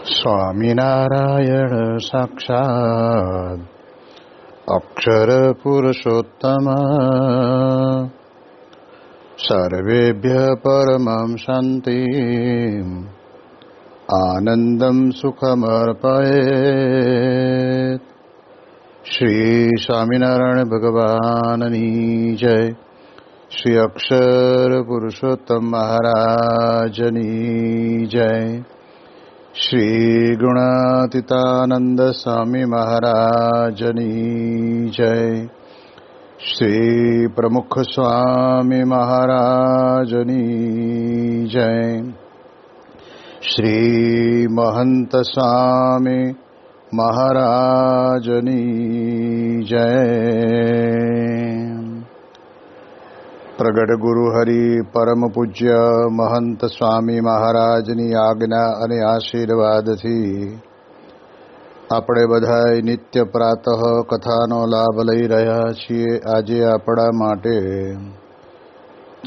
સ્વામિનારાયણ સાક્ષાત અક્ષર પુરુષોત્તમ સર્વેભ્ય પરમં શાંતિ આનંદમ સુખમર્પયેત. શ્રી સ્વામિનારાયણ ભગવાનની જય. શ્રી અક્ષર પુરુષોત્તમ મહારાજની જય. શ્રી ગુણાતીતાનંદ સ્વામી મહારાજની જય. શ્રી પ્રમુખ સ્વામી મહારાજની જય. શ્રી મહંત સ્વામી મહારાજની જય. પ્રગટ ગુરુ હરિ પરમ પૂજ્ય મહંત સ્વામી મહારાજની આજ્ઞા અને આશીર્વાદથી આપણે બધાય નિત્ય પ્રાતઃ કથાનો લાભ લઈ રહ્યા છીએ. આજે આપણા માટે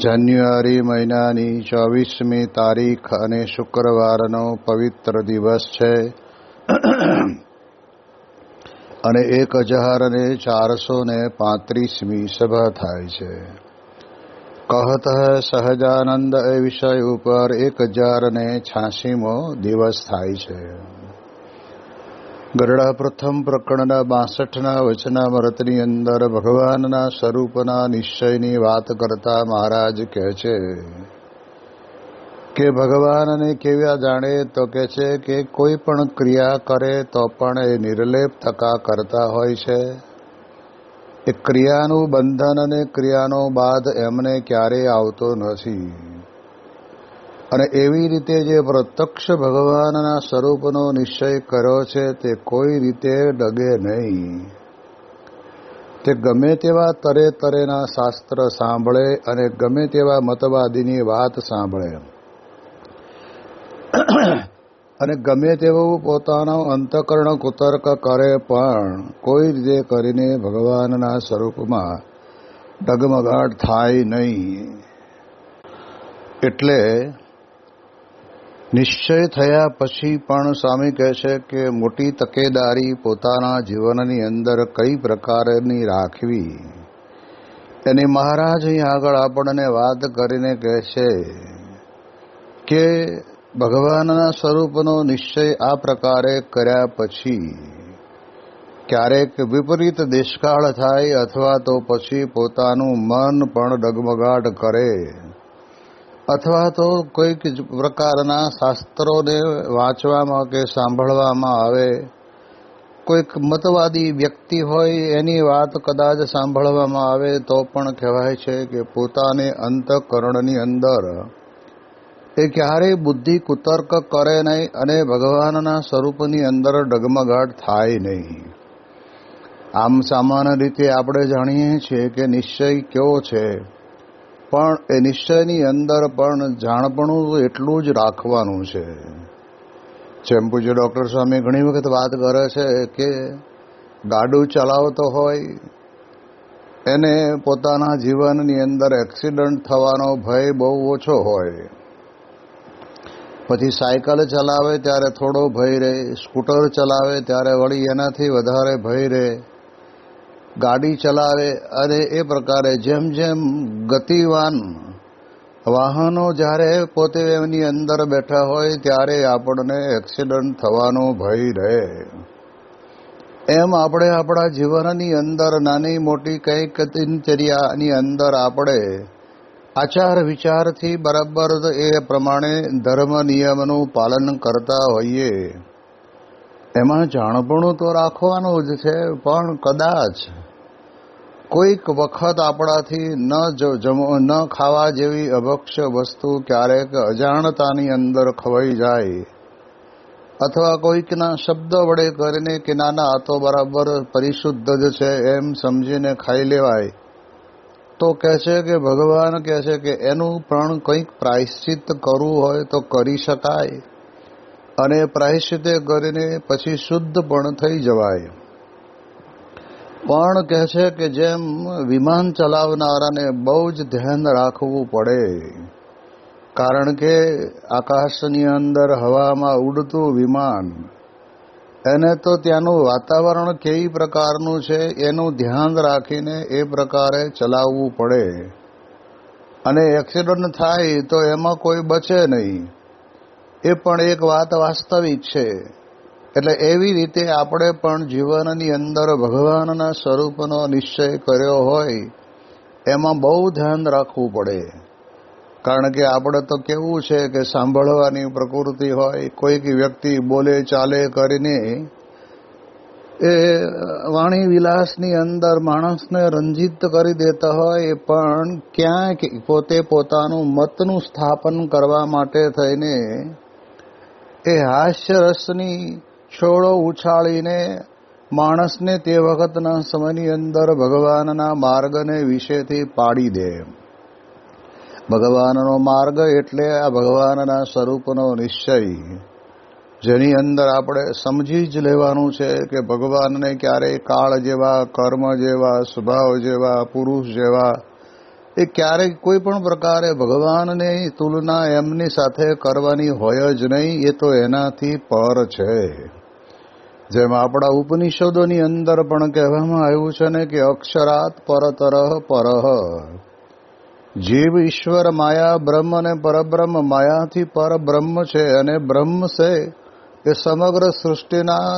જાન્યુઆરી મહિનાની 24મી તારીખ અને શુક્રવારનો પવિત્ર દિવસ છે અને 1435મી સભા થાય છે. કહત સહજાનંદ એ વિષય ઉપર 1086મો દિવસ થાય છે. ગરડા પ્રથમ પ્રકરણના 62ના વચનામૃતની અંદર ભગવાનના સ્વરૂપના નિશ્ચયની વાત કરતા મહારાજ કહે છે કે ભગવાનને કેવા જાણે તો કહે છે કે કોઈ પણ ક્રિયા કરે તો પણ એ નિર્લેપ થકા કરતા હોય છે. એ ક્રિયાનું બંધન અને ક્રિયાનો બાદ એમને ક્યારેય આવતો નથી. અને એવી રીતે જે પ્રત્યક્ષ ભગવાનના સ્વરૂપનો નિશ્ચય કર્યો છે તે કોઈ રીતે ડગે નહીં. તે ગમે તેવા તરે તરેના શાસ્ત્ર સાંભળે અને ગમે તેવા મતવાદીની વાત સાંભળે અને ગમે તેવું પોતાનો અંતઃકરણ કુતર્ક કરે પણ કોઈ રીતે કરીને ભગવાનના સ્વરૂપમાં ડગમગાટ થાય નહીં. એટલે નિશ્ચય થયા પછી પણ સ્વામી કહે છે કે મોટી તકેદારી પોતાના જીવનની અંદર કઈ પ્રકારની રાખવી એની મહારાજ અહીં આગળ આપણને વાત કરીને કહે છે કે ભગવાનના સ્વરૂપનો નિશ્ચય આ પ્રકારે કર્યા પછી ક્યારેક વિપરીત દેશકાળ થાય અથવા તો પછી પોતાનું મન પણ ડગમગાટ કરે અથવા તો કોઈક પ્રકારના શાસ્ત્રોને વાંચવામાં કે સાંભળવામાં આવે, કોઈક મતવાદી વ્યક્તિ હોય એની વાત કદાચ સાંભળવામાં આવે તો પણ કહેવાય છે કે પોતાને અંતઃકરણની અંદર એ ક્યારેય બુદ્ધિ કુતર્ક કરે નહીં અને ભગવાનના સ્વરૂપની અંદર ડગમગાટ થાય નહીં. આમ સામાન્ય રીતે આપણે જાણીએ છીએ કે નિશ્ચય કેવો છે, પણ એ નિશ્ચયની અંદર પણ જાણપણું એટલું જ રાખવાનું છે. જેમ પૂજ્ય ડૉક્ટર સ્વામી ઘણી વખત વાત કરે છે કે ગાડું ચલાવતો હોય એને પોતાના જીવનની અંદર એક્સિડન્ટ થવાનો ભય બહુ ઓછો હોય. પછી સાયકલ ચલાવે ત્યારે થોડો ભય રહે, સ્કૂટર ચલાવે ત્યારે વળી એનાથી વધારે ભય રહે, ગાડી ચલાવે અને એ પ્રકારે જેમ જેમ ગતિવાન વાહનો જ્યારે પોતે એમની અંદર બેઠા હોય ત્યારે આપણને એક્સિડન્ટ થવાનો ભય રહે. એમ આપણે આપણા જીવનની અંદર નાની મોટી કંઈક દિનચર્યાની અંદર આપણે આચાર વિચારથી બરાબર એ પ્રમાણે ધર્મ નિયમનું પાલન કરતા હોઈએ. એમાં જાણપણું તો રાખવાનું જ છે, પણ કદાચ કોઈક વખત આપણાથી ન ખાવા જેવી અભક્ષ્ય વસ્તુ ક્યારેક અજાણતાની અંદર ખવાઈ જાય અથવા કોઈકના શબ્દ વડે કરીને કે નાના આ તો બરાબર પરિશુદ્ધ જ છે એમ સમજીને ખાઈ લેવાય તો કહે છે કે ભગવાન કહે છે કે એનું પણ કંઈક પ્રાયશ્ચિત કરવું હોય તો કરી શકાય અને પ્રાયશ્ચિતે કરીને પછી શુદ્ધ પણ થઈ જવાય. પણ કહે છે કે જેમ વિમાન ચલાવનારાને બહુ જ ધ્યાન રાખવું પડે કારણ કે આકાશની અંદર હવામાં ઉડતું વિમાન, એને તો ત્યાંનું વાતાવરણ કેવી પ્રકારનું છે એનું ધ્યાન રાખીને એ પ્રકારે ચલાવવું પડે. અને એક્સિડન્ટ થાય તો એમાં કોઈ બચે નહીં, એ પણ એક વાત વાસ્તવિક છે. એટલે એવી રીતે આપણે પણ જીવનની અંદર ભગવાનના સ્વરૂપનો નિશ્ચય કર્યો હોય એમાં બહુ ધ્યાન રાખવું પડે. કારણ કે આપણે તો કેવું છે કે સાંભળવાની પ્રકૃતિ હોય, કોઈક વ્યક્તિ બોલે ચાલે કરીને એ વાણી વિલાસની અંદર માણસને રંજીત કરી દેતા હોય, પણ ક્યાંક પોતે પોતાનું મતનું સ્થાપન કરવા માટે થઈને એ હાસ્યરસની છોડો ઉછાળીને માણસને તે વખતના સમયની અંદર ભગવાનના માર્ગને વિશેથી પાડી દે. ભગવાનનો માર્ગ એટલે આ ભગવાનના સ્વરૂપનો નિશ્ચય, જેની અંદર આપણે સમજી જ લેવાનું છે કે ભગવાનને ક્યારેય કાળ જેવા, કર્મ જેવા, સ્વભાવ જેવા, પુરુષ જેવા એ ક્યારેય કોઈ પણ પ્રકારે ભગવાનની તુલના એમની સાથે કરવાની હોય જ નહીં. એ તો એનાથી પર છે. જેમ આપણા ઉપનિષદોની અંદર પણ કહેવામાં આવ્યું છે ને કે અક્ષરાત પરતરઃ પરઃ, જીવ ઈશ્વર માયા બ્રહ્મ અને પરબ્રહ્મ માયાથી પર બ્રહ્મ છે. અને બ્રહ્મ છે એ સમગ્ર સૃષ્ટિના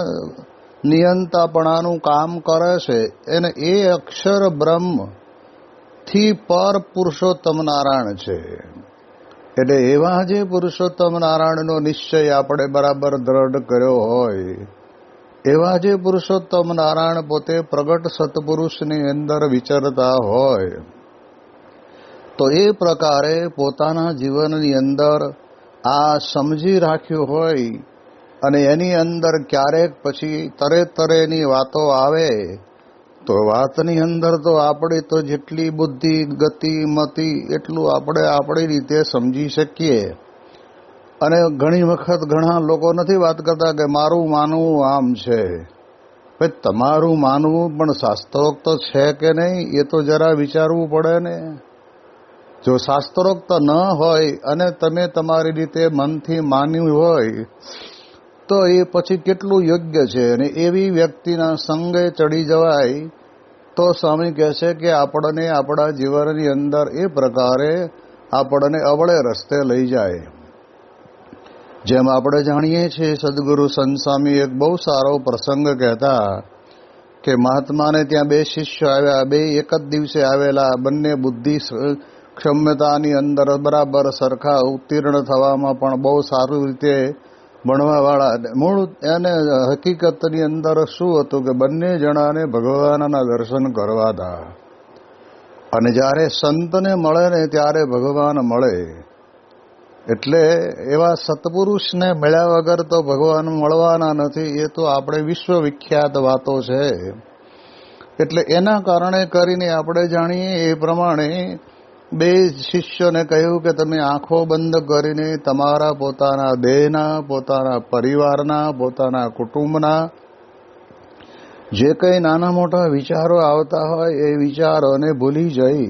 નિયંતાપણાનું કામ કરે છે. અને એ અક્ષર બ્રહ્મ થી પર પુરુષોત્તમ નારાયણ છે. એટલે એવા જે પુરુષોત્તમ નારાયણનો નિશ્ચય આપણે બરાબર દ્રઢ કર્યો હોય, એવા જે પુરુષોત્તમ નારાયણ પોતે પ્રગટ સત્પુરુષની અંદર વિચરતા હોય, તો એ પ્રકારે પોતાના જીવનની અંદર આ સમજી રાખ્યું હોય અને એની અંદર ક્યારેક પછી તરેની વાતો આવે તો વાતની અંદર તો આપણી તો જેટલી બુદ્ધિ, ગતિ, મતિ એટલું આપણે આપણી રીતે સમજી શકીએ. અને ઘણી વખત ઘણા લોકો નથી વાત કરતા કે મારું માનવું આમ છે. ભાઈ, તમારું માનવું પણ શાસ્ત્રોક્ત છે કે નહીં એ તો જરા વિચારવું પડે ને. જો શાસ્ત્રોક્ત ન હોય અને તમે તમારી રીતે મનથી માન્યું હોય તો એ પછી કેટલું યોગ્ય છે. અને એવી વ્યક્તિના સંગે ચડી જવાય તો સ્વામી કહે છે કે આપણને આપણા જીવનની અંદર એ પ્રકારે આપણને અવળે રસ્તે લઈ જાય. જેમ આપણે જાણીએ છીએ, સદગુરુ સંત સ્વામી એક બહુ સારો પ્રસંગ કહેતા કે મહાત્માને ત્યાં બે શિષ્યો આવ્યા, બે એક જ દિવસે આવેલા, બંને બુદ્ધિ ક્ષમ્યતાની અંદર બરાબર સરખા, ઉત્તીર્ણ થવામાં પણ બહુ સારી રીતે ભણવાવાળા. મૂળ એને હકીકતની અંદર શું હતું કે બંને જણાને ભગવાનના દર્શન કરવા હતા. અને જ્યારે સંતને મળે ને ત્યારે ભગવાન મળે. એટલે એવા સત્પુરુષને મળ્યા વગર તો ભગવાન મળવાના નથી. એ તો આપણે વિશ્વવિખ્યાત વાતો છે. એટલે એના કારણે કરીને આપણે જાણીએ એ પ્રમાણે બે શિષ્યોને કહ્યું કે તમે આંખો બંધ કરીને તમારા પોતાના દેહના, પોતાના પરિવારના, પોતાના કુટુંબના જે કંઈ નાના મોટા વિચારો આવતા હોય એ વિચારોને ભૂલી જઈ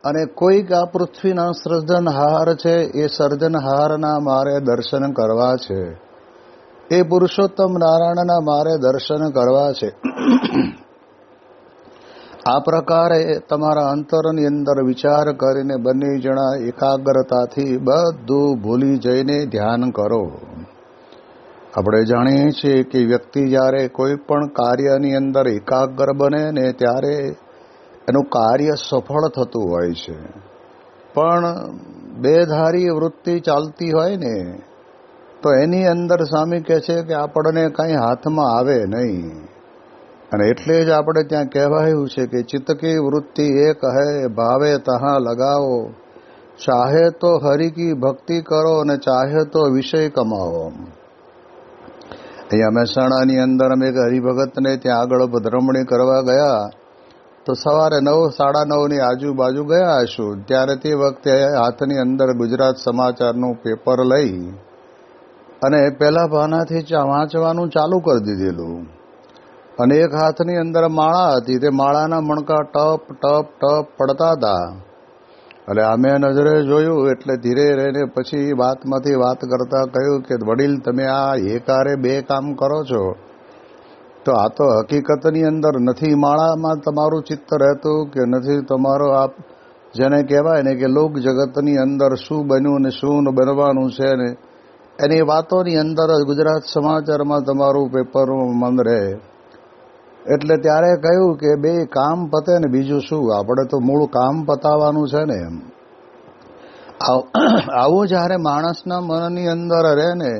અને કોઈક આ પૃથ્વીના સર્જનહાર છે, એ સર્જનહારના મારે દર્શન કરવા છે, એ પુરુષોત્તમ નારાયણના મારે દર્શન કરવા છે. આ પ્રકારે તમારા અંતરની અંદર વિચાર કરીને બંને જણા એકાગ્રતાથી બધું ભૂલી જઈને ધ્યાન કરો. આપણે જાણીએ છીએ કે વ્યક્તિ જ્યારે કોઈ પણ કાર્યની અંદર એકાગ્ર બને ને ત્યારે એનું કાર્ય સફળ થતું હોય છે. પણ બેધારી વૃત્તિ ચાલતી હોય ને તો એની અંદર સ્વામી કહે છે કે આપણને કંઈ હાથમાં આવે નહીં. અને એટલે જ આપણે ત્યાં કહેવાયું છે કે ચિત્ત કી વૃત્તિ એક હૈ, ભાવે તહાં લગાવો, ચાહે તો હરિ કી ભક્તિ કરો અને ચાહે તો વિષય કમાવો. અહીંયા મહેસાણાની અંદર અમે એક હરિભગતને ત્યાં આગળ પધરામણી કરવા ગયા તો સવારે 9:30 આજુબાજુ ગયા હશું. ત્યારે તે વખતે હાથની અંદર ગુજરાત સમાચારનું પેપર લઈ અને પહેલા પાનાથી વાંચવાનું ચાલુ કરી દીધેલું. અને એક હાથની અંદર માળા હતી, તે માળાના મણકા ટપ ટપ ટપ પડતા હતા. એટલે અમે નજરે જોયું એટલે ધીરે રહીને પછી વાતમાંથી વાત કરતા કહ્યું કે વડીલ તમે આ એકારે બે કામ કરો છો તો આ તો હકીકતની અંદર નથી માળામાં તમારું ચિત્ત રહેતું કે નથી તમારો આપ જેને કહેવાય ને કે લોક જગતની અંદર શું બન્યું ને શું બનવાનું છે ને એની વાતોની અંદર જ ગુજરાત સમાચારમાં તમારું પેપર મન રહે. એટલે ત્યારે કહ્યું કે બે કામ પતે ને બીજું શું, આપણે તો મૂળ કામ પતાવવાનું છે ને. આવું જ્યારે માણસના મનની અંદર રહે ને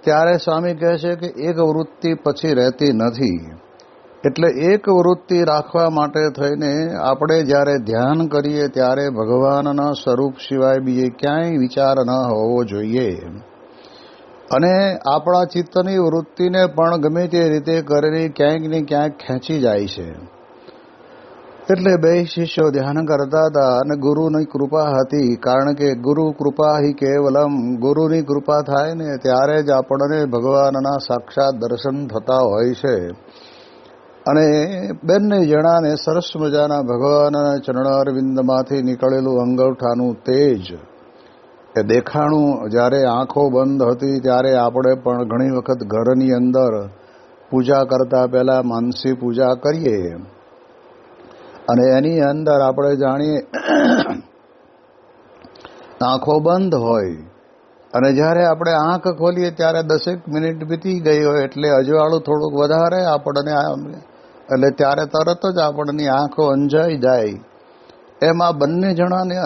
ત્યારે સ્વામી કહે છે કે એક વૃત્તિ પછી રહેતી નથી. એટલે એક વૃત્તિ રાખવા માટે થઈને આપણે જ્યારે ધ્યાન કરીએ ત્યારે ભગવાનના સ્વરૂપ સિવાય બીજે ક્યાંય વિચાર ન હોવો જોઈએ. અને આપણા ચિત્તની વૃત્તિને પણ ગમે તે રીતે કરીને ક્યાંક ને ક્યાંક ખેંચી જાય છે. એટલે બે શિષ્યો ધ્યાન કરતા હતા અને ગુરુની કૃપા હતી. કારણ કે ગુરુ કૃપા હિ કેવલમ, ગુરુની કૃપા થાય ને ત્યારે જ આપણને ભગવાનના સાક્ષાત દર્શન થતા હોય છે. અને બંને જણાને સરસ મજાના ભગવાનના ચરણારવિંદમાંથી નીકળેલું અંગૂઠાનું તેજ એ દેખાણું. જ્યારે આંખો બંધ હતી ત્યારે આપણે પણ ઘણી વખત ઘરની અંદર પૂજા કરતા પહેલા માનસી પૂજા કરીએ અને એની અંદર આપણે જાણીએ આંખો બંધ હોય અને જ્યારે આપણે આંખ ખોલીએ ત્યારે 10 મિનિટ વીતી ગઈ હોય એટલે અજવાળું થોડુંક વધારે આપણને, એટલે ત્યારે તરત જ આપણની આંખો અંજાઈ જાય. એમાં બંને જણાને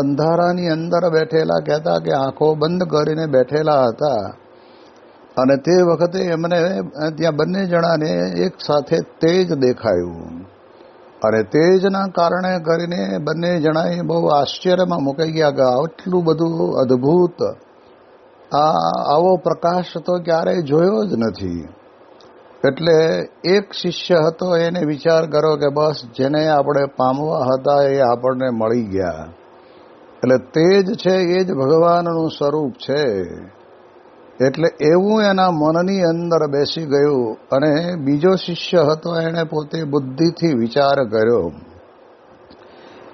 અંધારાની અંદર બેઠેલા કહેતા કે આંખો બંધ કરીને બેઠેલા હતા અને તે વખતે એમને ત્યાં બંને જણાને એક સાથે તેજ દેખાયું અને તેજના કારણે કરીને બંને જણાએ બહુ આશ્ચર્યમાં મુકાઈ ગયા કે આટલું બધું અદ્ભુત આવો પ્રકાશ તો ક્યારેય જોયો જ નથી. એટલે એક શિષ્ય હતો, એને વિચાર કર્યો કે બસ જેને આપણે પામવા હતા એ આપણને મળી ગયા. એટલે તેજ છે એ જ ભગવાનનું સ્વરૂપ છે. એટલે એવું એના મનની અંદર બેસી ગયું. અને બીજો શિષ્ય હતો, એણે પોતે બુદ્ધિથી વિચાર કર્યો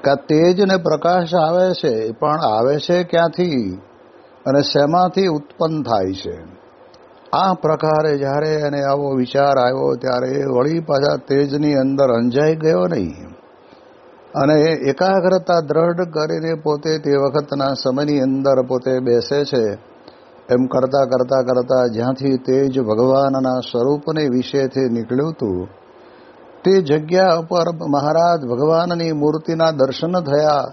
કે આ તેજ ને પ્રકાશ આવે છે, પણ આવે છે ક્યાંથી અને શેમાંથી ઉત્પન્ન થાય છે. આ પ્રકારે જ્યારે એને આવો વિચાર આવ્યો ત્યારે વળી પાછા તેજની અંદર અંજાઈ ગયો નહીં અને એકાગ્રતા દ્રઢ કરીને પોતે તે વખતના સમયની અંદર પોતે બેસે છે. એમ કરતાં કરતાં કરતાં જ્યાંથી તેજ ભગવાનના સ્વરૂપને વિશેથી નીકળ્યું હતું તે જગ્યા ઉપર મહારાજ ભગવાનની મૂર્તિના દર્શન થયા.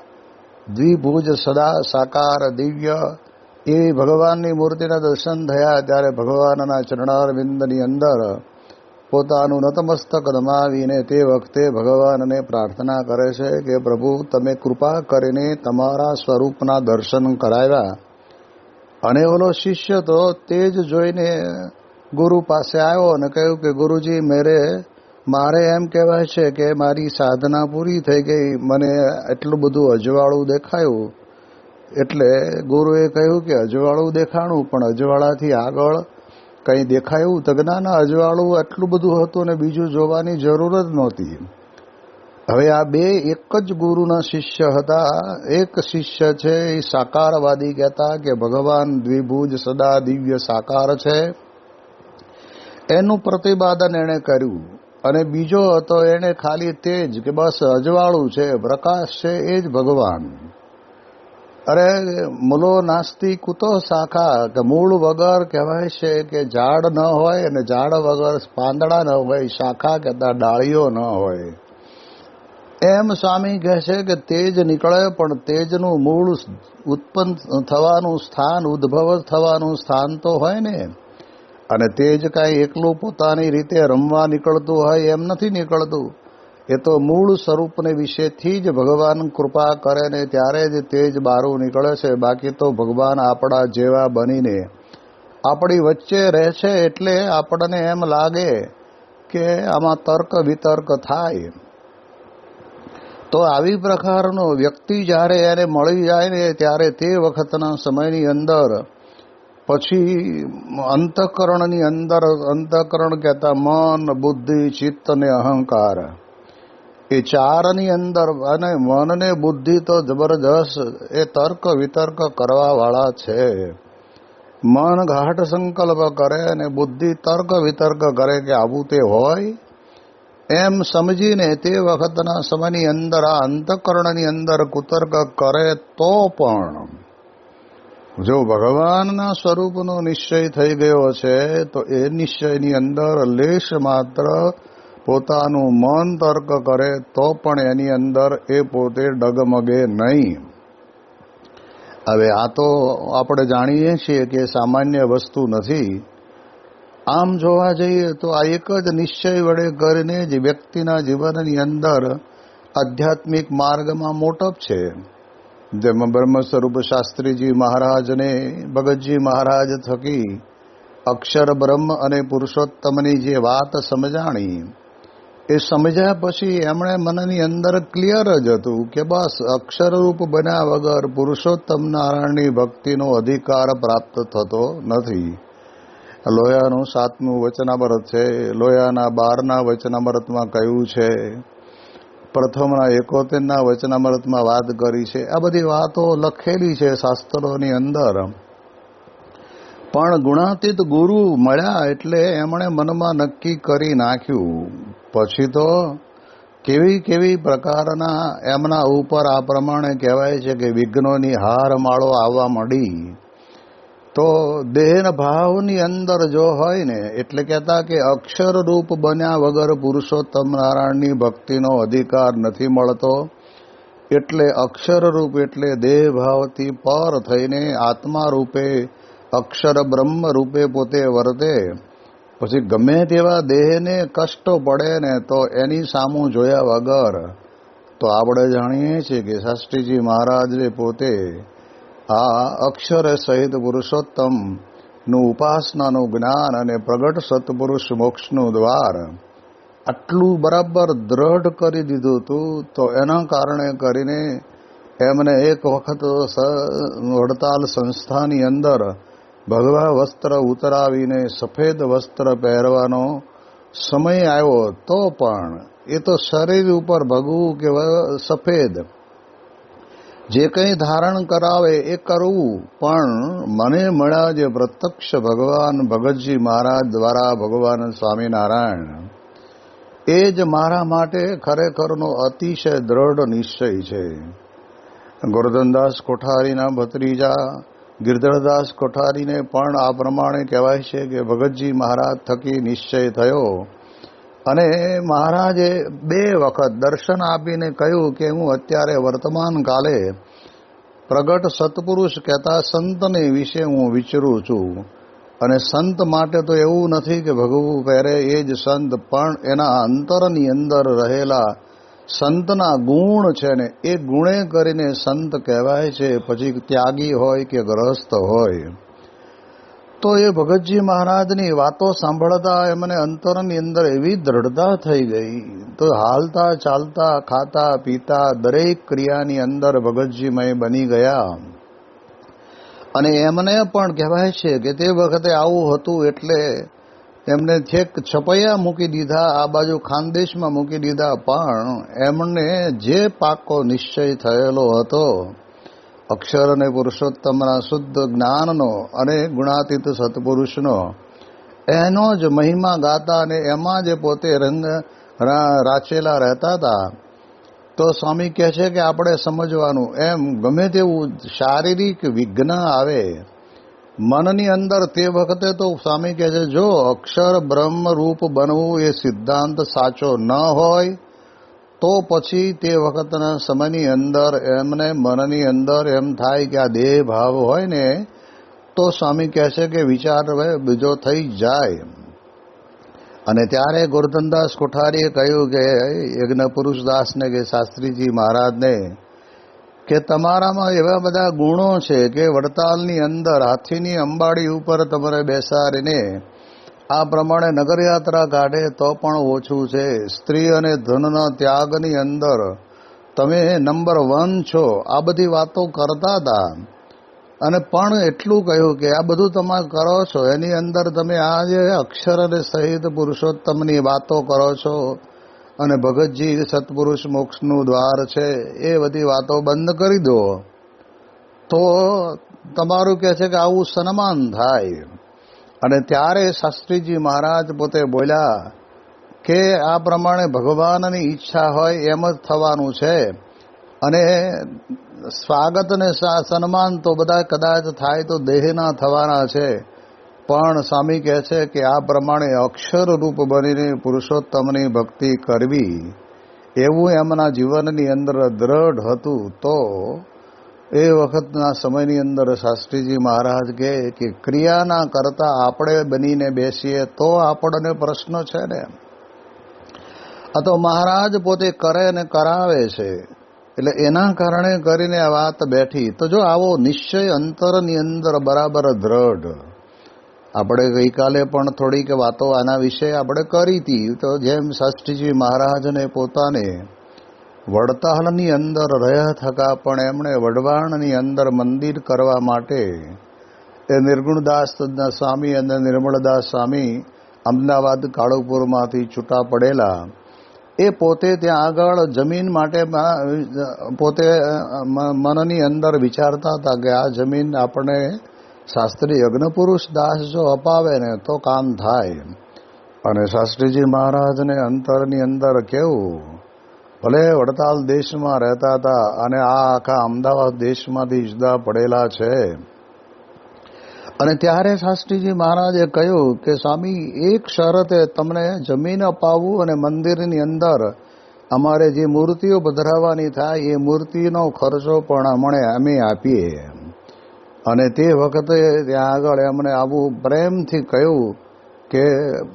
દ્વિભુજ સદા સાકાર દિવ્ય એ ભગવાનની મૂર્તિના દર્શન થયા. ત્યારે ભગવાનના ચરણારવિંદની અંદર પોતાનું નતમસ્તક નમાવીને તે વખતે ભગવાનને પ્રાર્થના કરે છે કે પ્રભુ તમે કૃપા કરીને તમારા સ્વરૂપના દર્શન કરાવ્યા. અને ઓલો શિષ્ય તો તે જ જોઈને ગુરુ પાસે આવ્યો અને કહ્યું કે ગુરુજી મારે એમ કહેવાય છે કે મારી સાધના પૂરી થઈ ગઈ, મને એટલું બધું અજવાળું દેખાયું. એટલે ગુરુએ કહ્યું કે અજવાળું દેખાણું, પણ અજવાળાથી આગળ કંઈ દેખાયું? તો ના, અજવાળું આટલું બધું હતું ને બીજું જોવાની જરૂર જ નહોતી. હવે આ બે એક જ ગુરુના શિષ્ય હતા. એક શિષ્ય છે એ સાકારવાદી કહેતા કે ભગવાન દ્વિભુજ સદા દિવ્ય સાકાર છે, એનું પ્રતિપાદન એણે કર્યું. અને બીજો હતો એણે ખાલી તેજ કે બસ અજવાળું છે, પ્રકાશ છે, એ જ ભગવાન. અરે મૂલો નાસ્તિ કુતો શાખા, કે મૂળ વગર કહેવાય છે કે ઝાડ ન હોય અને ઝાડ વગર પાંદડા ન હોય, શાખા કહેતા ડાળીઓ ન હોય. એમ સ્વામી કહે છે કે તેજ નીકળે પણ તેજનું મૂળ ઉત્પન્ન થવાનું સ્થાન, ઉદ્ભવ થવાનું સ્થાન તો હોય ને. અને તેજ કાંઈ એકલું પોતાની રીતે રમવા નીકળતું હોય એમ નથી નીકળતું. એ તો મૂળ સ્વરૂપને વિશેથી જ ભગવાન કૃપા કરે ને ત્યારે જ તેજ બહારું નીકળે છે. બાકી તો ભગવાન આપણા જેવા બનીને આપણી વચ્ચે રહે છે એટલે આપણને એમ લાગે કે આમાં તર્ક વિતર્ક થાય. તો આવી પ્રકારનો વ્યક્તિ જ્યારે એને મળી જાય ને ત્યારે તે વખતના સમયની અંદર પછી અંતઃકરણની અંદર, અંતઃકરણ કહેતા મન, બુદ્ધિ, ચિત્ત અને અહંકાર, એ ચારની અંદર અને મન ને બુદ્ધિ તો જબરજસ્ત એ તર્ક વિતર્ક કરવા વાળા છે. મન ઘાટ સંકલ્પ કરે અને બુદ્ધિ તર્ક વિતર્ક કરે કે આવું તે હોય એમ સમજીને તે વખતના સમયની અંદર આ અંતઃકરણની અંદર કુતર્ક કરે તો પણ જો ભગવાનના સ્વરૂપનો નિશ્ચય થઈ ગયો છે તો એ નિશ્ચયની અંદર લેશ માત્ર પોતાનું મન તર્ક કરે તો પણ એની અંદર એ પોતે ડગમગે નહીં. હવે આ તો આપણે જાણીએ છીએ કે સામાન્ય વસ્તુ નથી. આમ જોવા જઈએ તો આ એક જ નિશ્ચય વડે કરીને જ વ્યક્તિના જીવનની અંદર આધ્યાત્મિક માર્ગમાં મોટપ છે. જેમાં બ્રહ્મ સ્વરૂપ શાસ્ત્રીજી મહારાજને ભગતજી મહારાજ થકી અક્ષર બ્રહ્મ અને પુરુષોત્તમની જે વાત સમજાણી એ સમજ્યા પછી એમણે મનની અંદર ક્લિયર જ હતું કે બસ અક્ષરરૂપ બન્યા વગર પુરુષોત્તમ નારાયણની ભક્તિનો અધિકાર પ્રાપ્ત થતો નથી. લોયાનું 7મું વચનામૃત છે. લોયાના 12ના વચનામૃતમાં કહ્યું છે, પ્રથમના 71ના વચનામૃતમાં વાત કરી છે. આ બધી વાતો લખેલી છે શાસ્ત્રોની અંદર. પણ ગુણાતીત ગુરુ મળ્યા એટલે એમણે મનમાં નક્કી કરી નાખ્યું. પછી તો કેવી કેવી પ્રકારના એમના ઉપર આ પ્રમાણે કહેવાય છે કે વિઘ્નોની હારમાળો આવવા માંડી. તો દેહ ભાવની અંદર જો હોય ને એટલે કહેતા કે અક્ષર રૂપ બન્યા વગર પુરુષોત્તમ નારાયણની ભક્તિનો અધિકાર નથી મળતો. એટલે અક્ષર રૂપ એટલે દેહ ભાવથી પર થઈને આત્મા રૂપે અક્ષર બ્રહ્મ રૂપે પોતે વર્તે. પછી ગમે તેવા દેહને કષ્ટ પડે ને તો એની સામું જોયા વગર તો આપણે જાણીએ છીએ કે શાસ્ત્રીજી મહારાજે પોતે આ અક્ષર સહિત પુરુષોત્તમનું ઉપાસનાનું જ્ઞાન અને પ્રગટ સત્પુરુષ મોક્ષનું દ્વાર આટલું બરાબર દ્રઢ કરી દીધું હતું. તો એના કારણે કરીને એમને એક વખત વડતાલ સંસ્થાની અંદર ભગવા વસ્ત્ર ઉતરાવીને સફેદ વસ્ત્ર પહેરવાનો સમય આવ્યો તો પણ એ તો શરીર ઉપર ભગવું કે સફેદ જે કંઈ ધારણ કરાવે એ કરવું. પણ મને મળ્યા જે પ્રત્યક્ષ ભગવાન ભગતજી મહારાજ દ્વારા ભગવાન સ્વામિનારાયણ એ જ મારા માટે ખરેખરનો અતિશય દ્રઢ નિશ્ચય છે. ગોરધનદાસ કોઠારીના ભત્રીજા ગિરધરદાસ કોઠારીને પણ આ પ્રમાણે કહેવાય છે કે ભગતજી મહારાજ થકી નિશ્ચય થયો અને મહારાજે 2 વખત દર્શન આપીને કહ્યું કે હું અત્યારે વર્તમાન કાલે પ્રગટ સત્પુરુષ કહેતા સંતને વિશે હું વિચારું છું. અને સંત માટે તો એવું નથી કે ભગવું પહેરે એ જ સંત, પણ એના અંતરની અંદર રહેલા સંતના ગુણ છે ને એ ગુણે કરીને સંત કહેવાય છે. પછી ત્યાગી હોય કે ગ્રહસ્થ હોય. તો એ ભગતજી મહારાજની વાતો સાંભળતા એમને અંતરની અંદર એવી દ્રઢતા થઈ ગઈ. તો હાલતા ચાલતા ખાતા પીતા દરેક ક્રિયાની અંદર ભગતજીમય બની ગયા. અને એમને પણ કહેવાય છે કે તે વખતે આવું હતું એટલે એમને છેક છપૈયા મૂકી દીધા, આ બાજુ ખાનદેશમાં મૂકી દીધા. પણ એમને જે પાકો નિશ્ચય થયેલો હતો અક્ષર અને પુરુષોત્તમના શુદ્ધ જ્ઞાનનો અને ગુણાતીત સત્પુરુષનો એનો જ મહિમા ગાતા અને એમાં જે પોતે રંગ રાચેલા રહેતા હતા. તો સ્વામી કહે છે કે આપણે સમજવાનું એમ ગમે તેવું શારીરિક વિઘ્ન આવે મનની અંદર તે વખતે તો સ્વામી કહે છે જો અક્ષર બ્રહ્મ રૂપ બનવું એ સિદ્ધાંત સાચો ન હોય તો પછી તે વખતના સમયની અંદર એમને મનની અંદર એમ થાય કે આ દેહ ભાવ હોય ને તો સ્વામી કહે છે કે વિચાર બીજો થઈ જાય. અને ત્યારે ગોરધનદાસ કોઠારીએ કહ્યું કે યજ્ઞ પુરુષદાસને કે શાસ્ત્રીજી મહારાજને કે તમારામાં એવા બધા ગુણો છે કે વડતાલની અંદર હાથીની અંબાડી ઉપર તમારે બેસાડીને આ પ્રમાણે નગરયાત્રા કાઢે તો પણ ઓછું છે. સ્ત્રી અને ધનના ત્યાગની અંદર તમે નંબર 1 છો. આ બધી વાતો કરતા હતા. અને પણ એટલું કહ્યું કે આ બધું તમે કરો છો એની અંદર તમે આ જે અક્ષર અને સહિત પુરુષોત્તમની વાતો કરો છો અને ભગતજી સત્પુરુષ મોક્ષનું દ્વાર છે એ બધી વાતો બંધ કરી દો તો તમારું કહે છે કે આવું સન્માન થાય. અને ત્યારે શાસ્ત્રીજી મહારાજ પોતે બોલ્યા કે આ પ્રમાણે ભગવાનની ઈચ્છા હોય એમ જ થવાનું છે. અને સ્વાગત અને સન્માન તો બધા કદાચ થાય તો દેહના થવાના છે, પણ સ્વામી કહે છે કે આ પ્રમાણે અક્ષર રૂપ બનીને પુરુષોત્તમની ભક્તિ કરવી એવું એમના જીવનની અંદર દ્રઢ હતું. તો એ વખતના સમયની અંદર શાસ્ત્રીજી મહારાજ કહે કે ક્રિયાના કરતા આપણે બનીને બેસીએ તો આપણને પ્રશ્ન છે ને. આ તો મહારાજ પોતે કરે ને કરાવે છે, એટલે એના કારણે કરીને આ વાત બેઠી. તો જો આવો નિશ્ચય અંતરની અંદર બરાબર દ્રઢ, આપણે ગઈકાલે પણ થોડીક વાતો આના વિશે આપણે કરી હતી. તો જેમ શાસ્ત્રીજી મહારાજને પોતાને વડતાલની અંદર રહ્યા થકા પણ એમણે વઢવાણની અંદર મંદિર કરવા માટે એ નિર્ગુણદાસ સ્વામી અને નિર્મળદાસ સ્વામી અમદાવાદ કાળુપુરમાંથી છૂટા પડેલા, એ પોતે ત્યાં આગળ જમીન માટે પોતે મનની અંદર વિચારતા હતા કે આ જમીન આપણે શાસ્ત્રી યજ્ઞપુરુષ દાસ જો અપાવે ને તો કામ થાય. અને શાસ્ત્રીજી મહારાજને અંતરની અંદર કેવું, ભલે વડતાલ દેશમાં રહેતા હતા અને આ આખા અમદાવાદ દેશમાંથી જુદા પડેલા છે. અને ત્યારે શાસ્ત્રીજી મહારાજે કહ્યું કે સ્વામી એક શરતે તમને જમીન અપાવવું અને મંદિરની અંદર અમારે જે મૂર્તિઓ પધરાવવાની થાય એ મૂર્તિનો ખર્ચો પણ અમે આપીએ. અને તે વખતે ત્યાં આગળ એમણે આવું પ્રેમથી કહ્યું કે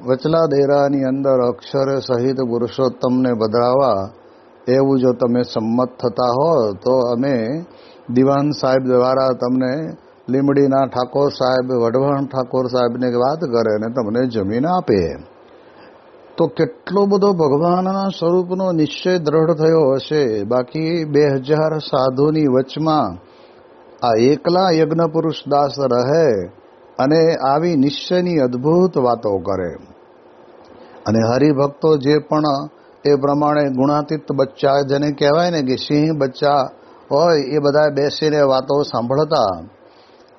વચલા દેરાની અંદર અક્ષર સહિત પુરુષોત્તમને પધરાવવા એવું જો તમે સંમત થતા હો તો અમે દિવાન સાહેબ દ્વારા તમને લીમડીના ઠાકોર સાહેબ, વઢવાણ ઠાકોર સાહેબને વાત કરે અને તમને જમીન આપે. તો કેટલો બધો ભગવાનના સ્વરૂપનો નિશ્ચય દ્રઢ થયો હશે. બાકી 2000 સાધુની વચમાં આ એકલા યજ્ઞ પુરુષ દાસ રહે અને આવી નિશ્ચયની અદ્ભુત વાતો કરે. અને હરિભક્તો જે પણ એ પ્રમાણે ગુણાતીત બચ્ચા જેને કહેવાય ને કે સિંહ બચ્ચા હોય એ બધા બેસીને વાતો સાંભળતા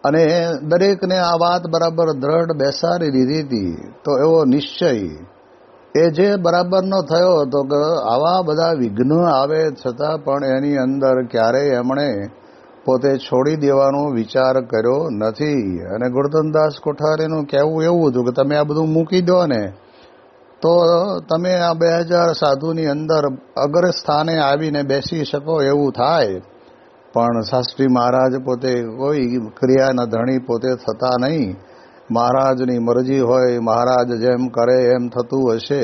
અને દરેકને આ વાત બરાબર દ્રઢ બેસાડી દીધી હતી. તો એવો નિશ્ચય એ જે બરાબર ન થયો હતો કે આવા બધા વિઘ્ન આવે છતાં પણ એની અંદર ક્યારેય એમણે પોતે છોડી દેવાનો વિચાર કર્યો નથી. અને ગોરધનદાસ કોઠારીનું કહેવું એવું હતું કે તમે આ બધું મૂકી દો ને તો તમે આ 2000 સાધુની અંદર અગ્ર સ્થાને આવીને બેસી શકો એવું થાય. પણ શાસ્ત્રી મહારાજ પોતે કોઈ ક્રિયાના ધણી પોતે થતા નહીં. મહારાજની મરજી હોય, મહારાજ જેમ કરે એમ થતું હશે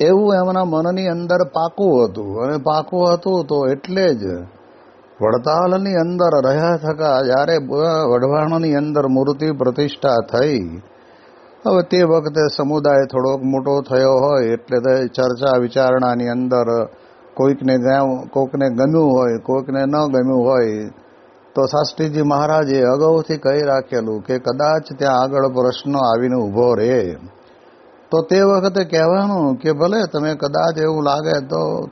એવું એમના મનની અંદર પાકું હતું. અને પાકું હતું તો એટલે જ વડતાલની અંદર રહ્યા થકા જ્યારે વઢવાણની અંદર મૂર્તિ પ્રતિષ્ઠા થઈ, હવે તે વખતે સમુદાય થોડોક મોટો થયો હોય એટલે ચર્ચા વિચારણાની અંદર કોઈકને ગમ્યું હોય, કોઈકને ન ગમ્યું હોય. તો શાસ્ત્રીજી મહારાજે અગાઉથી કહી રાખેલું કે કદાચ ત્યાં આગળ પ્રશ્ન આવીને ઊભો રહે તો તે વખતે કહેવાનું કે ભલે તમે કદાચ એવું લાગે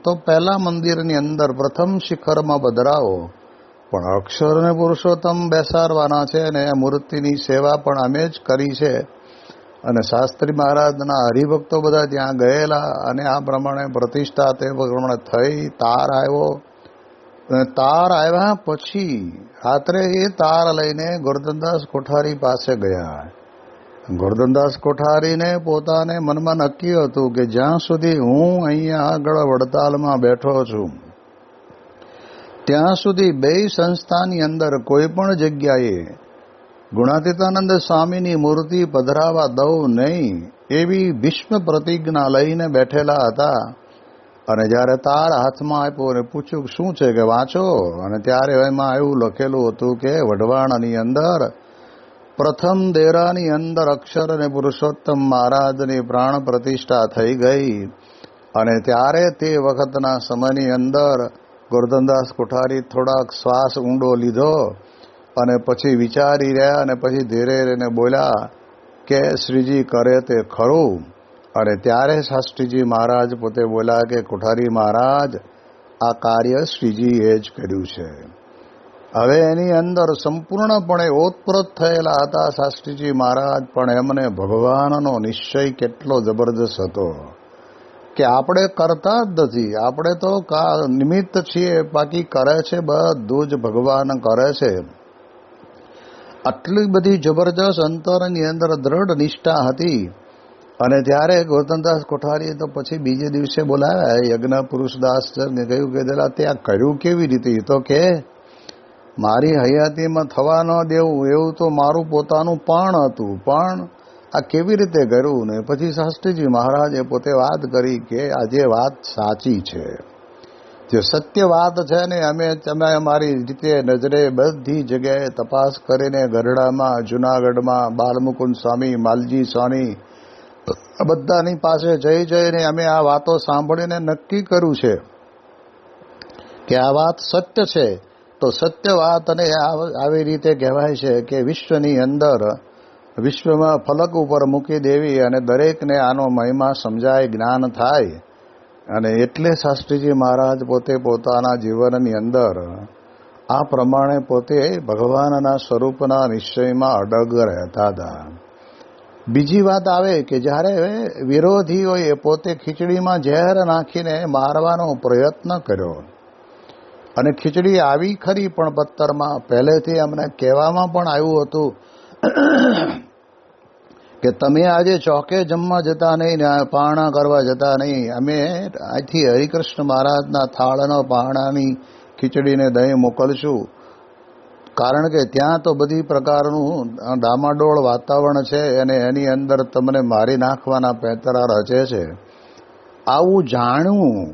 તો પહેલા મંદિરની અંદર પ્રથમ શિખરમાં પધરાવો, પણ અક્ષર અને પુરુષોત્તમ બેસાડવાના છે અને મૂર્તિની સેવા પણ અમે જ કરી છે. અને શાસ્ત્રી મહારાજના હરિભક્તો બધા ત્યાં ગયેલા અને આ પ્રમાણે પ્રતિષ્ઠા તે પ્રમાણે થઈ. તાર આવ્યો અને તાર આવ્યા પછી રાત્રે એ તાર લઈને ગોરધનદાસ કોઠારી પાસે ગયા. ગોરધનદાસ કોઠારીને પોતાને મનમાં નક્કી હતું કે જ્યાં સુધી હું અહીંયા આગળ વડતાલમાં બેઠો છું ત્યાં સુધી બે સંસ્થાની અંદર કોઈ પણ જગ્યાએ ગુણાતીતાનંદ સ્વામીની મૂર્તિ પધરાવા દઉં નહીં એવી ભીષ્મ પ્રતિજ્ઞા લઈને બેઠેલા હતા. અને જ્યારે તાર હાથમાં આપ્યો અને પૂછ્યું શું છે કે વાંચો, અને ત્યારે એમાં એવું લખેલું હતું કે વઢવાણની અંદર પ્રથમ દેરાની અંદર અક્ષર અને પુરુષોત્તમ મહારાજની પ્રાણ પ્રતિષ્ઠા થઈ ગઈ. અને ત્યારે તે વખતના સમયની અંદર ગોરધનદાસ કોઠારી થોડાક શ્વાસ ઊંડો લીધો અને પછી વિચારી રહ્યા અને પછી ધીરે રહીને બોલ્યા કે શ્રીજી કરે તે ખરું. અને ત્યારે શાસ્ત્રીજી મહારાજ પોતે બોલ્યા કે કોઠારી મહારાજ, આ કાર્ય શ્રીજીએ જ કર્યું છે. હવે એની અંદર સંપૂર્ણપણે ઓતપ્રોત થયેલા હતા શાસ્ત્રીજી મહારાજ, પણ એમને ભગવાનનો નિશ્ચય કેટલો જબરજસ્ત હતો કે આપણે કરતા જ નથી, આપણે તો નિમિત્ત છીએ, બાકી કરે છે બધું જ ભગવાન કરે છે. આટલી બધી જબરજસ્ત અંતરની અંદર દ્રઢ નિષ્ઠા હતી. અને ત્યારે ગોરધનદાસ કોઠારીએ તો પછી બીજે દિવસે બોલાવ્યા યજ્ઞ પુરુષદાસને, કહ્યું કે જરા ત્યાં કર્યું કેવી રીતે? એ તો કે મારી હયાતીમાં થવા ન દેવું એવું તો મારું પોતાનું પણ હતું, પણ આ કેવી રીતે કર્યું? ને પછી શાસ્ત્રીજી મહારાજે પોતે વાત કરી કે આજે વાત સાચી છે, જે સત્ય વાત છે ને, અમે અમારી રીતે નજરે બધી જગ્યાએ તપાસ કરીને ગઢડામાં, જુનાગઢમાં, બાલમુકુંદ સ્વામી, માલજી સ્વામી, બધાની પાસે જઈને અમે આ વાતો સાંભળીને નક્કી કર્યું છે કે આ વાત સત્ય છે. તો સત્ય વાત અને આવી રીતે કહેવાય છે કે વિશ્વની અંદર, વિશ્વમાં ફલક ઉપર મૂકી દેવી અને દરેકને આનો મહિમા સમજાય, જ્ઞાન થાય. અને એટલે શાસ્ત્રીજી મહારાજ પોતે પોતાના જીવનની અંદર આ પ્રમાણે પોતે ભગવાનના સ્વરૂપના નિશ્ચયમાં અડગ રહેતા હતા. બીજી વાત આવે કે જ્યારે વિરોધીઓએ પોતે ખીચડીમાં ઝેર નાખીને મારવાનો પ્રયત્ન કર્યો, અને ખીચડી આવી ખરી પણ પત્તરમાં, પહેલેથી અમને કહેવામાં પણ આવ્યું હતું કે તમે આજે ચોકે જમવા જતા નહીં ને પારણા કરવા જતા નહીં, અમે અહીંથી હરિકૃષ્ણ મહારાજના થાળનો પારણાની ખીચડીને દહીં મોકલશું, કારણ કે ત્યાં તો બધી પ્રકારનું ડામાડોળ વાતાવરણ છે અને એની અંદર તમને મારી નાખવાના પેંતરા રચે છે. આવું જાણ્યું,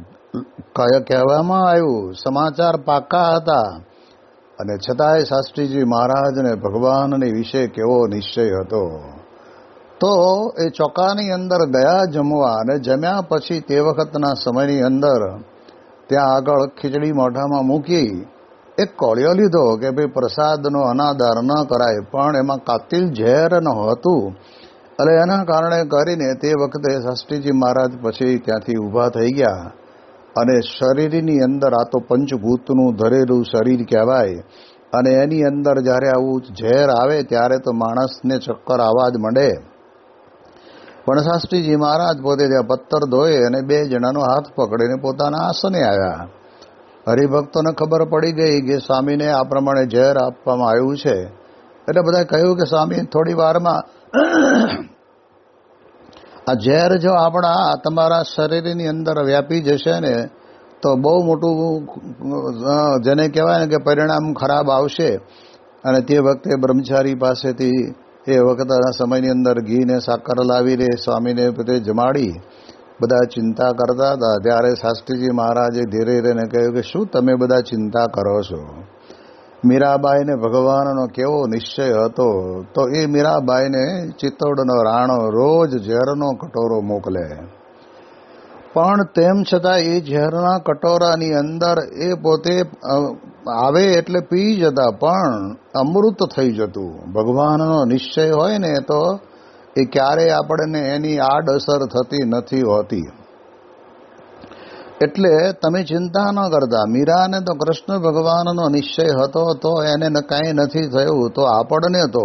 કહેવામાં આવ્યું, સમાચાર પાકા હતા. અને છતાંય શાસ્ત્રીજી મહારાજને ભગવાનની વિશે કેવો નિશ્ચય હતો. તો એ ચોકાની અંદર ગયા જમવા, અને જમ્યા પછી તે વખતના સમયની અંદર ત્યાં આગળ ખીચડી મોઢામાં મૂકી એક કોળિયો લીધો કે ભાઈ પ્રસાદનો અનાદર ન કરાય, પણ એમાં કાતિલ ઝેર નહોતું. એટલે એના કારણે કરીને તે વખતે શાસ્ત્રીજી મહારાજ પછી ત્યાંથી ઊભા થઈ ગયા. અને શરીરની અંદર, આ તો પંચભૂતનું ધરેલું શરીર કહેવાય, અને એની અંદર જ્યારે આવું ઝેર આવે ત્યારે તો માણસને ચક્કર આવવા જ માંડે. પણ શાસ્ત્રીજી મહારાજ પોતે ત્યાં પત્તર ધોઈ અને 2 જણાનો હાથ પકડીને પોતાના આસને આવ્યા. હરિભક્તોને ખબર પડી ગઈ કે સ્વામીને આ પ્રમાણે ઝેર આપવામાં આવ્યું છે. એટલે બધાએ કહ્યું કે સ્વામી, થોડી વારમાં આ ઝેર જો આપણા તમારા શરીરની અંદર વ્યાપી જશે ને તો બહુ મોટું, જેને કહેવાય ને કે પરિણામ ખરાબ આવશે. અને તે વખતે બ્રહ્મચારી પાસેથી એ વખતના સમયની અંદર ઘીને સાકર લાવીને સ્વામીને પોતે જમાડી બધા ચિંતા કરતા હતા. ત્યારે શાસ્ત્રીજી મહારાજે ધીરે ધીરે કહ્યું કે શું તમે બધા ચિંતા કરો છો? મીરાબાઈને ભગવાનનો કેવો નિશ્ચય હતો. તો એ મીરાબાઈને ચિત્તોડનો રાણો રોજ ઝેરનો કટોરો મોકલે, પણ તેમ છતાં એ ઝેરના કટોરાની અંદર એ પોતે આવે એટલે પી જતા, પણ અમૃત થઈ જતું. ભગવાનનો નિશ્ચય હોય ને તો એ ક્યારેય આપણને એની આડઅસર થતી નથી હોતી. એટલે તમે ચિંતા ન કરતા. મીરાને તો કૃષ્ણ ભગવાનનો નિશ્ચય હતો, તો એને કાંઈ નથી થયું. તો આપણને તો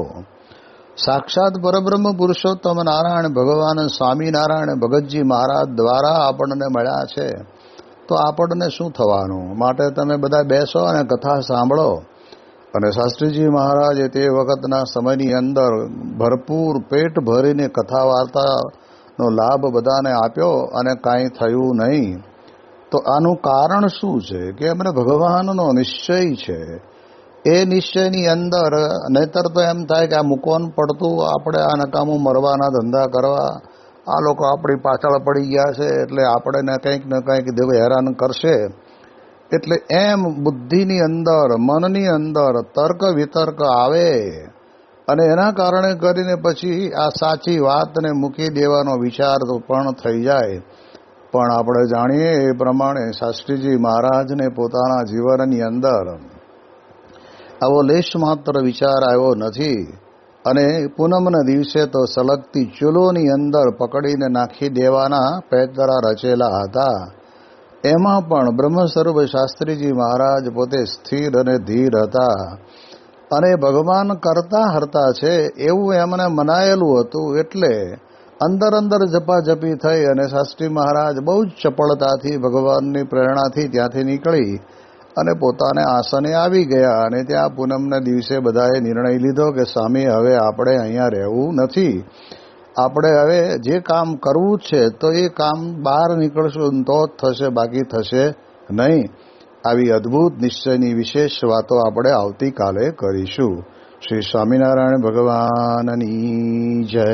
સાક્ષાત પરબ્રહ્મ પુરુષોત્તમ નારાયણ ભગવાન સ્વામિનારાયણ ભગતજી મહારાજ દ્વારા આપણને મળ્યા છે, તો આપણને શું થવાનું? માટે તમે બધા બેસો અને કથા સાંભળો. અને શાસ્ત્રીજી મહારાજે તે વખતના સમયની અંદર ભરપૂર પેટ ભરીને કથા વાર્તાનો લાભ બધાને આપ્યો, અને કાંઈ થયું નહીં. તો આનું કારણ શું છે? કે અમને ભગવાનનો નિશ્ચય છે. એ નિશ્ચયની અંદર, નહીતર તો એમ થાય કે આ મૂકવાનું પડતું, આપણે આ નકામું મરવાના ધંધા કરવા, આ લોકો આપણી પાછળ પડી ગયા છે એટલે આપણે કંઈક ને કંઈક દેવ હેરાન કરશે. એટલે એમ બુદ્ધિની અંદર, મનની અંદર તર્ક વિતર્ક આવે, અને એના કારણે કરીને પછી આ સાચી વાતને મૂકી દેવાનો વિચાર તો પણ થઈ જાય. પણ આપણે જાણીએ એ પ્રમાણે શાસ્ત્રીજી મહારાજને પોતાના જીવનની અંદર આવો લેશ માત્ર વિચાર આવ્યો નથી. અને પૂનમના દિવસે તો સલગતી ચૂલોની અંદર પકડીને નાખી દેવાના પેતરા રચેલા હતા. એમાં પણ બ્રહ્મ સ્વરૂપ શાસ્ત્રીજી મહારાજ પોતે સ્થિર અને ધીર હતા અને ભગવાન કરતા હરતા છે એવું એમને મનાયેલું હતું. એટલે અંદર અંદર જપાજપી થઈ અને શાસ્ત્રી મહારાજ બહુ જ ચપળતાથી ભગવાનની પ્રેરણાથી ત્યાંથી નીકળી અને પોતાને આસને આવી ગયા. અને ત્યાં પૂનમના દિવસે બધાએ નિર્ણય લીધો કે સ્વામી હવે આપણે અહીંયા રહેવું નથી, આપણે હવે જે કામ કરવું છે તો એ કામ બહાર નીકળશું તો જ થશે, બાકી થશે નહીં. આવી અદ્ભુત નિશ્ચયની વિશેષ વાતો આપણે આવતીકાલે કરીશું. શ્રી સ્વામિનારાયણ ભગવાનની જય.